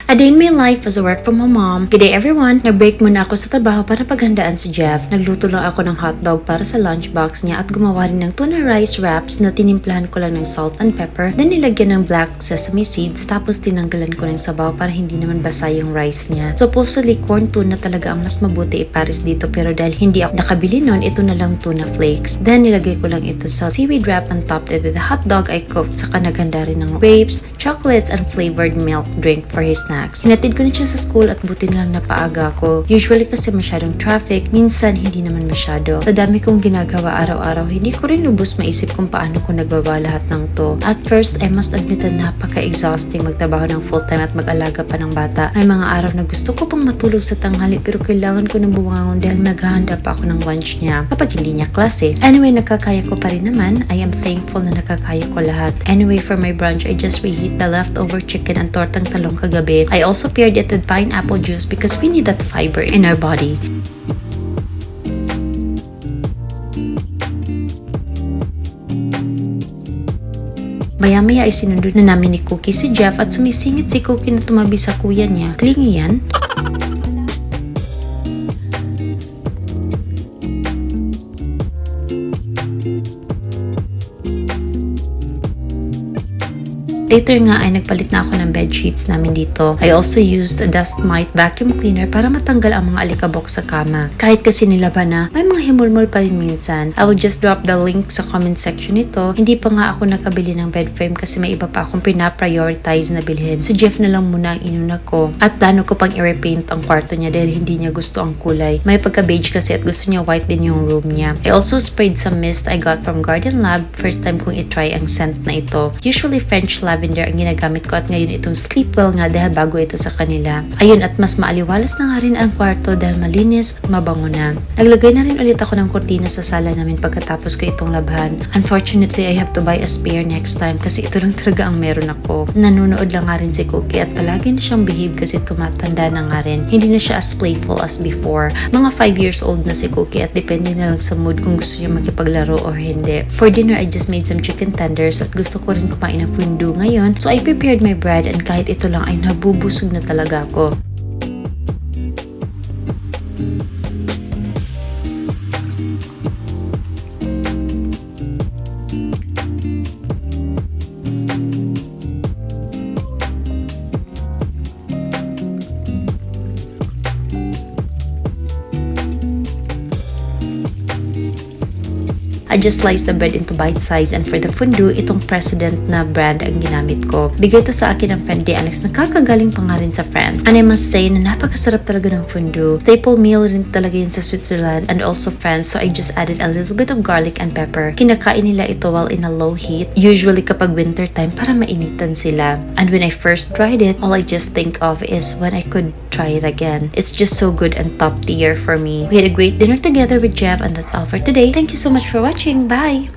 A day in my life as a work from home mom. Good day everyone! Nag-break muna ako sa trabaho para paghandaan si Jeff. Nagluto lang ako ng hotdog para sa lunchbox niya at gumawa rin ng tuna rice wraps na tinimplahan ko lang ng salt and pepper. Then nilagyan ng black sesame seeds tapos tinanggalan ko ng sabaw para hindi naman basa yung rice niya. Supposedly corn tuna talaga ang mas mabuti ipares dito pero dahil hindi ako nakabili nun, ito na lang tuna flakes. Then nilagay ko lang ito sa seaweed wrap and topped it with a hotdog I cooked. Saka naghanda rin ng grapes, chocolates, and flavored milk drink for his snacks. Hinatid ko na siya sa school at buti na lang napaaga ko. Usually kasi masyadong traffic, minsan hindi naman masyado. Sa dami kong ginagawa araw-araw, hindi ko rin lubos maisip kung paano ko nagawa lahat ng to. At first, I must admit na napaka-exhausting magtrabaho ng full-time at mag-alaga pa ng bata. May mga araw na gusto ko pang matulog sa tanghali pero kailangan ko ng bumangon dahil maghahanda pa ako ng lunch niya kapag hindi niya klase. Anyway, nakakaya ko pa rin naman. I am thankful na nakakaya ko lahat. Anyway, for my brunch, I just reheat the leftover chicken and tortang talong kagabi. I also paired it with pineapple juice because we need that fiber in our body. Maya-maya ay sinundo na namin ni Cookie si Jeff at sumisingit si Cookie na tumabi sa kuya niya. Klingi yan. Later nga ay nagpalit na ako ng bed sheets namin dito. I also used a dust mite vacuum cleaner para matanggal ang mga alikabok sa kama. Kahit kasi nilaban na, may mga himulmol pa rin minsan. I will just drop the link sa comment section nito. Hindi pa nga ako nakabili ng bed frame kasi may iba pa akong pina-prioritize na bilhin. So Jeff na lang muna ang inuna ko. At plano ko pang i-repaint ang kwarto niya dahil hindi niya gusto ang kulay. May pagka-beige kasi at gusto niya white din yung room niya. I also sprayed some mist I got from Garden Lab. First time kong i-try ang scent na ito. Usually French lavender ang ginagamit ko at ngayon itong Sleepwell nga dahil bago ito sa kanila. Ayun, at mas maaliwalas na nga rin ang kwarto dahil malinis at mabango na. Naglagay na rin ulit ako ng kurtina sa sala namin pagkatapos ko itong labhan. Unfortunately, I have to buy a spare next time kasi ito lang talaga ang meron ako. Nanonood lang nga rin si Cookie at palagi na siyang behave kasi tumatanda na nga rin. Hindi na siya as playful as before. Mga 5 years old na si Cookie at depende na lang sa mood kung gusto niya makipaglaro or hindi. For dinner, I just made some chicken tenders at gusto ko rin kumain ng fondue ngayon. So I prepared my bread and kahit ito lang ay nabubusog na talaga ako. I just sliced the bread into bite size and for the fondue, itong President na brand ang ginamit ko. Bigay ito sa akin ng friend ni Alex na kakagaling pa nga rin sa France. And I must say na napakasarap talaga ng fondue. Staple meal rin talaga yun sa Switzerland and also France, so I just added a little bit of garlic and pepper. Kinakain nila ito while in a low heat, usually kapag winter time para mainitan sila. And when I first tried it, all I just think of is when I could try it again. It's just so good and top tier for me. We had a great dinner together with Jeff and that's all for today. Thank you so much for watching. Bye!